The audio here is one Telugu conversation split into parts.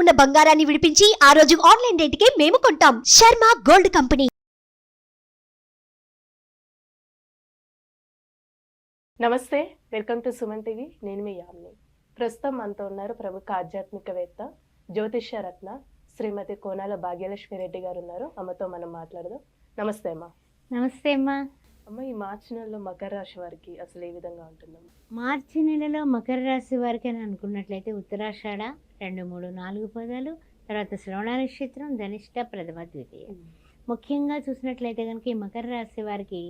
ఉన్న బంగారాన్ని విడిపించి ఆ రోజు ఆన్లైన్ రేటుకే మేము కొంటాం. Sharma gold company. నమస్తే, వెల్కమ్ టు సుమన్ టీవీ. నేను మీ యామ్ని. ప్రస్తుతం మనతో ఉన్నారు ప్రముఖ ఆధ్యాత్మికవేత్త, జ్యోతిష్య రత్న శ్రీమతి కోనాల భాగ్యలక్ష్మి రెడ్డి గారు ఉన్నారు. అమ్మతో మనం మాట్లాడదాం. నమస్తే అమ్మా. నమస్తే అమ్మా. అమ్మ, ఈ మార్చి నెలలో మకర రాశి వారికి అసలు ఏ విధంగా ఉంటుందమ్మా? మార్చి నెలలో మకర రాశి వారికి అని అనుకున్నట్లయితే ఉత్తరాషాఢ 2, 3, 4 పదాలు, తర్వాత శ్రవణ నక్షత్రం, ధనిష్ట, ప్రథమ, ద్వితీయ. ముఖ్యంగా చూసినట్లయితే కనుక ఈ మకర రాశి వారికి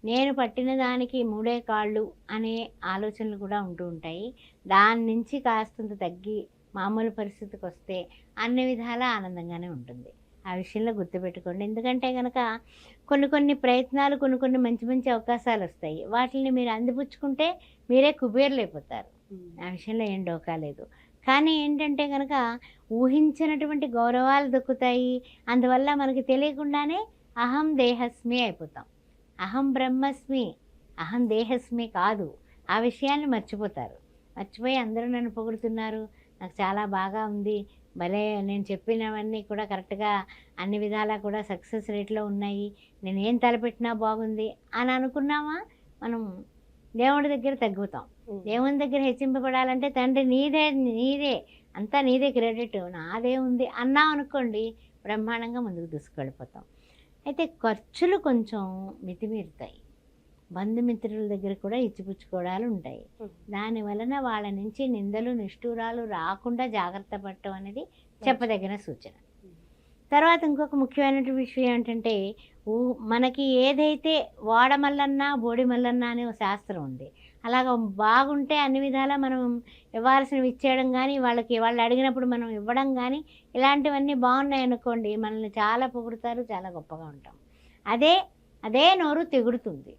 నేను పట్టిన దానికి 3 కాళ్ళు అనే ఆలోచనలు కూడా ఉంటూ ఉంటాయి. దాని నుంచి కాస్తంత తగ్గి మామూలు పరిస్థితికి వస్తే అన్ని విధాలా ఆనందంగానే ఉంటుంది. ఆ విషయంలో గుర్తుపెట్టుకోండి. ఎందుకంటే కనుక కొన్ని ప్రయత్నాలు, కొన్ని మంచి మంచి అవకాశాలు వస్తాయి. వాటిని మీరు అందిపుచ్చుకుంటే మీరే కుబేర్లైపోతారు. ఆ విషయంలో ఏం డోకా లేదు. కానీ ఏంటంటే కనుక ఊహించినటువంటి గౌరవాలు దక్కుతాయి. అందువల్ల మనకి తెలియకుండానే అహం దేహస్మి అయిపోతాం. అహం బ్రహ్మస్మి, అహం దేహస్మి కాదు. ఆ విషయాన్ని మర్చిపోతారు. మర్చిపోయి అందరూ నన్ను పొగుడుతున్నారు, నాకు చాలా బాగా ఉంది, భలే నేను చెప్పినవన్నీ కూడా కరెక్ట్గా అన్ని విధాలా కూడా సక్సెస్ రేట్లో ఉన్నాయి, నేను ఏం తలపెట్టినా బాగుంది అని అనుకున్నామా మనం దేవుడి దగ్గర తగ్గుతాం. దేవుని దగ్గర హెచ్చింపబడాలంటే తండ్రి నీదే అంతా నీదే క్రెడిట్, నాదే ఉంది అన్నాం అనుకోండి, బ్రహ్మాండంగా ముందుకు దూసుకెళ్ళిపోతాం. అయితే ఖర్చులు కొంచెం మితిమీరుతాయి. బంధుమిత్రుల దగ్గర కూడా ఇచ్చిపుచ్చుకోవడాలు ఉంటాయి. దాని వలన వాళ్ళ నుంచి నిందలు నిష్ఠూరాలు రాకుండా జాగ్రత్త పడటం అనేది చెప్పదగిన సూచన. తర్వాత ఇంకొక ముఖ్యమైన విషయం ఏంటంటే, మనకి ఏదైతే వాడమల్లన్నా బోడిమల్లన్నా అనే ఒక శాస్త్రం ఉంది. అలాగ బాగుంటే అన్ని విధాలా మనం ఇవ్వాల్సినవి ఇచ్చేయడం కానీ, వాళ్ళు అడిగినప్పుడు మనం ఇవ్వడం కానీ, ఇలాంటివన్నీ బాగున్నాయి అనుకోండి, మనల్ని చాలా పొగుడుతారు, చాలా గొప్పగా ఉంటాం. అదే నోరు తిడుతుంది.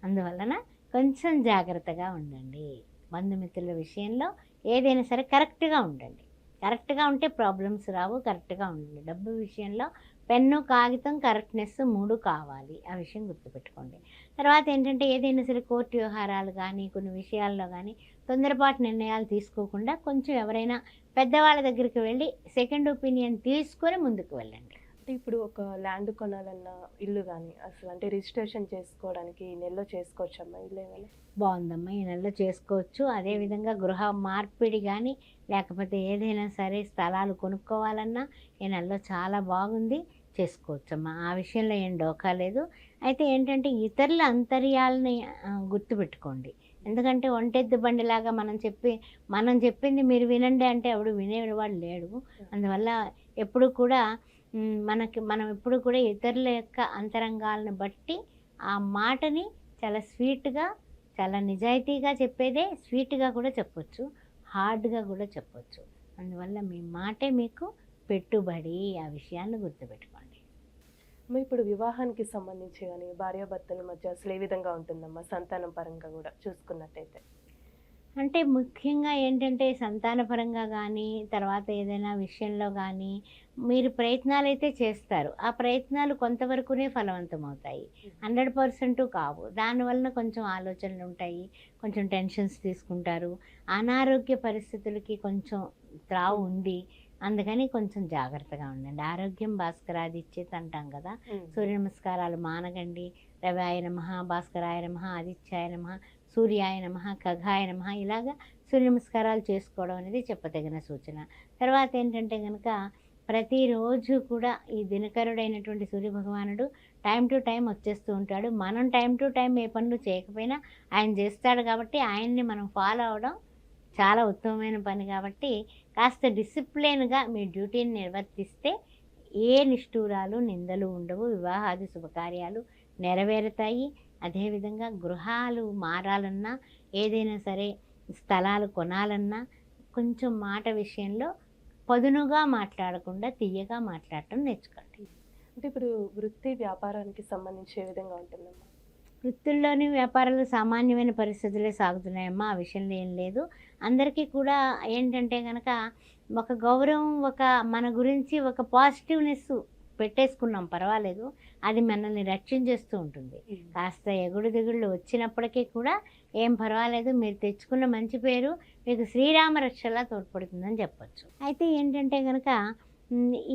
అందువలన కొంచెం జాగ్రత్తగా ఉండండి. బంధుమిత్రుల విషయంలో ఏదైనా సరే కరెక్ట్గా ఉండండి. కరెక్ట్గా ఉంటే ప్రాబ్లమ్స్ రావు. కరెక్ట్గా ఉండండి. డబ్బు విషయంలో పెన్ను, కాగితం, కరెక్ట్నెస్ 3 కావాలి. ఆ విషయం గుర్తుపెట్టుకోండి. తర్వాత ఏంటంటే ఏదైనా సరే కోర్టు వ్యవహారాలు కానీ, కొన్ని విషయాల్లో కానీ తొందరపాటు నిర్ణయాలు తీసుకోకుండా కొంచెం ఎవరైనా పెద్దవాళ్ళ దగ్గరికి వెళ్ళి సెకండ్ ఒపీనియన్ తీసుకొని ముందుకు వెళ్ళండి. అంటే ఇప్పుడు ఒక ల్యాండ్ కొనాలన్నా, ఇల్లు కానీ అసలు అంటే రిజిస్ట్రేషన్ చేసుకోవడానికి ఈ నెలలో చేసుకోవచ్చమ్మా? ఇల్లు ఏమైనా బాగుందమ్మా, ఈ నెలలో చేసుకోవచ్చు. అదేవిధంగా గృహ మార్పిడి కానీ, లేకపోతే ఏదైనా సరే స్థలాలు కొనుక్కోవాలన్నా ఈ నెలలో చాలా బాగుంది, చేసుకోవచ్చమ్మా. ఆ విషయంలో ఏం డోకా లేదు. అయితే ఏంటంటే ఇతరుల అంతర్యాలని గుర్తుపెట్టుకోండి. ఎందుకంటే ఒంటెద్దు బండిలాగా మనం చెప్పింది మీరు వినండి అంటే ఎవడు వినేవాడు లేడు. అందువల్ల ఎప్పుడు కూడా మనం ఎప్పుడు కూడా ఇతరుల యొక్క అంతరంగాలను బట్టి ఆ మాటని చాలా స్వీట్గా, చాలా నిజాయితీగా చెప్పేదే స్వీట్గా కూడా చెప్పొచ్చు, హార్డ్గా కూడా చెప్పొచ్చు. అందువల్ల మీ మాటే మీకు పెట్టుబడి. ఆ విషయాన్ని గుర్తుపెట్టుకోండి. ఇప్పుడు వివాహానికి సంబంధించి కానీ భార్యాభర్తల మధ్య అసలు ఏ విధంగా ఉంటుందమ్మా? సంతానం పరంగా కూడా చూసుకున్నట్టయితే అంటే ముఖ్యంగా ఏంటంటే సంతానపరంగా కానీ, తర్వాత ఏదైనా విషయంలో కానీ మీరు ప్రయత్నాలు అయితే చేస్తారు. ఆ ప్రయత్నాలు కొంతవరకునే ఫలవంతమవుతాయి, 100% కావు. దానివలన కొంచెం ఆలోచనలు ఉంటాయి, కొంచెం టెన్షన్స్ తీసుకుంటారు, అనారోగ్య పరిస్థితులకి కొంచెం త్రావు ఉంది. అందుకని కొంచెం జాగ్రత్తగా ఉండండి. ఆరోగ్యం భాస్కరాదిచ్చేది అంటాం కదా. సూర్య నమస్కారాలు మానగండి. రవాయ నమః, భాస్కరాయ నమః, ఆదిత్యాయ నమః, సూర్యాయ నమః, ఖగాయ నమః, ఇలాగా సూర్య నమస్కారాలు చేసుకోవడం అనేది చెప్పదగిన సూచన. తర్వాత ఏంటంటే కనుక ప్రతిరోజు కూడా ఈ దినకరుడైనటువంటి సూర్యభగవానుడు టైం టు టైం వచ్చేస్తూ ఉంటాడు. మనం టైం టు టైం ఏ పనులు చేయకపోయినా ఆయన చేస్తాడు. కాబట్టి ఆయన్ని మనం ఫాలో అవడం చాలా ఉత్తమమైన పని. కాబట్టి కాస్త డిసిప్లిన్గా మీ డ్యూటీని నిర్వర్తిస్తే ఏ నిష్ఠూరాలు, నిందలు ఉండవు. వివాహాది శుభకార్యాలు నెరవేరుతాయి. అదేవిధంగా గృహాలు మారాలన్నా, ఏదైనా సరే స్థలాలు కొనాలన్నా కొంచెం మాట విషయంలో పదునుగా మాట్లాడకుండా తీయగా మాట్లాడటం నేర్చుకోండి. అంటే ఇప్పుడు వృత్తి వ్యాపారానికి సంబంధించి ఏ విధంగా ఉంటుందమ్మా? వృత్తుల్లోని వ్యాపారాలు సామాన్యమైన పరిస్థితులే సాగుతున్నాయమ్మా. ఆ విషయంలో ఏం లేదు. అందరికీ కూడా ఏంటంటే కనుక ఒక గౌరవం, మన గురించి ఒక పాజిటివ్నెస్ పెట్టేసుకున్నాం పర్వాలేదు, అది మనల్ని రక్షించేస్తూ ఉంటుంది. కాస్త ఎగుడు దిగుళ్ళు వచ్చినప్పటికీ కూడా ఏం పర్వాలేదు, మీరు తెచ్చుకున్న మంచి పేరు మీకు శ్రీరామ రక్షలా తోడ్పడుతుందని చెప్పొచ్చు. అయితే ఏంటంటే కనుక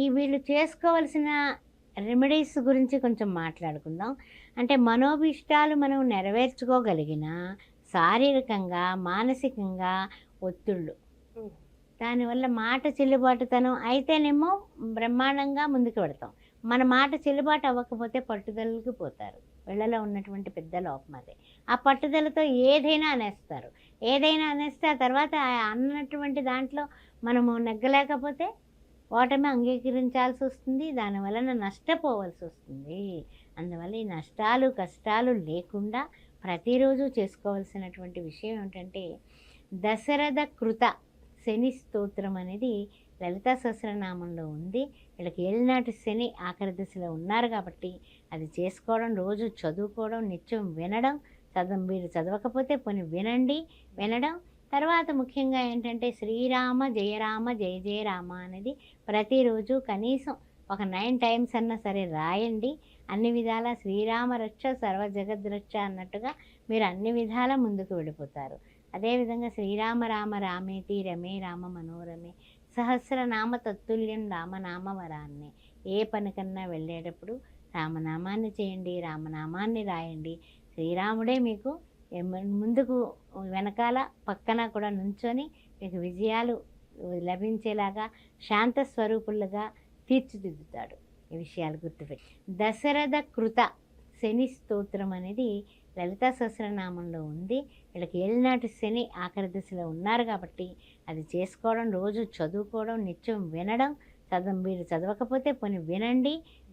ఈ వీళ్ళు చేసుకోవాల్సిన రెమెడీస్ గురించి కొంచెం మాట్లాడుకుందాం. అంటే మనోభీష్టాలు మనం నెరవేర్చుకోగలిగిన శారీరకంగా మానసికంగా ఒత్తిళ్ళు, దానివల్ల మాట చెల్లుబాటుతనం అయితేనేమో బ్రహ్మాండంగా ముందుకు పెడతాం. మన మాట చెల్లుబాటు అవ్వకపోతే పట్టుదలకి పోతారు. వీళ్ళలో ఉన్నటువంటి పెద్ద లోపం అదే. ఆ పట్టుదలతో ఏదైనా అనేస్తారు. ఏదైనా అనేస్తే ఆ తర్వాత అన్నటువంటి దాంట్లో మనము నెగ్గలేకపోతే ఓటమి అంగీకరించాల్సి వస్తుంది, దానివలన నష్టపోవాల్సి వస్తుంది. అందువల్ల ఈ నష్టాలు కష్టాలు లేకుండా ప్రతిరోజు చేసుకోవాల్సినటువంటి విషయం ఏంటంటే దశరథ కృత శని స్తోత్రం అనేది లలితా సహస్రనామంలో ఉంది. వీళ్ళకి ఏలినాటి శని ఆఖరి దశలో ఉన్నారు కాబట్టి అది చేసుకోవడం, రోజు చదువుకోవడం, నిత్యం వినడం, మీరు చదవకపోతే పోనీ వినడం. తర్వాత ముఖ్యంగా ఏంటంటే శ్రీరామ జయ రామ జయ జయ రామ అనేది ప్రతిరోజు కనీసం ఒక 9 టైమ్స్ అన్నా సరే రాయండి. అన్ని విధాల శ్రీరామ రక్ష సర్వ జగద్రక్ష అన్నట్టుగా మీరు అన్ని విధాల ముందుకు వెళ్ళిపోతారు. అదేవిధంగా శ్రీరామ రామ రామేతి రమే రామ మనోరమే సహస్రనామ తత్తుల్యం రామనామ వరాన్ని. ఏ పనికన్నా వెళ్ళేటప్పుడు రామనామాన్ని చేయండి, రామనామాన్ని రాయండి. శ్రీరాముడే మీకు ముందుకు వెనకాల పక్కన కూడా నుంచొని మీకు విజయాలు లభించేలాగా శాంత స్వరూపులుగా తీర్చిదిద్దుతాడు. ఈ విషయాలు గుర్తుపెట్టి దశరథ కృత శని స్తోత్రం అనేది లలితా సహస్రనామంలో ఉంది. వీళ్ళకి ఏలినాటి శని ఆఖరి దశలో ఉన్నారు కాబట్టి అది చేసుకోవడం, రోజు చదువుకోవడం, నిత్యం వినడం, మీరు చదవకపోతే పోనీ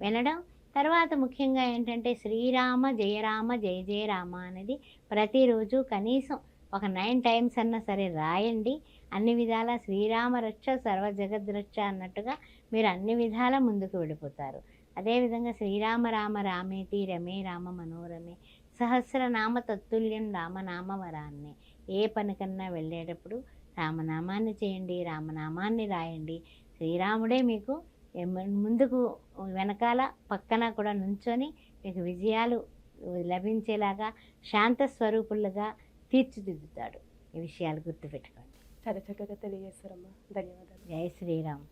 వినడం. తర్వాత ముఖ్యంగా ఏంటంటే శ్రీరామ జయ రామ జయ జయ రామ అనేది ప్రతిరోజు కనీసం ఒక 9 టైమ్స్ అన్నా సరే రాయండి. అన్ని విధాల శ్రీరామ రక్ష సర్వ జగద్రక్ష అన్నట్టుగా మీరు అన్ని విధాల ముందుకు వెళ్ళిపోతారు. అదేవిధంగా శ్రీరామ రామ రామేతి రమే రామ మనోరమే సహస్రనామ తత్తుల్యం రామనామ వరాన్ని. ఏ పనికన్నా వెళ్ళేటప్పుడు రామనామాన్ని చేయండి, రామనామాన్ని రాయండి. శ్రీరాముడే మీకు ముందుకు వెనకాల పక్కన కూడా నుంచొని మీకు విజయాలు లభించేలాగా శాంత స్వరూపులుగా తీర్చిదిద్దుతాడు. ఈ విషయాలు గుర్తుపెట్టుకోండి. చాలా చక్కగా తెలియజేస్తారమ్మా, ధన్యవాదాలు. జై శ్రీరామ్.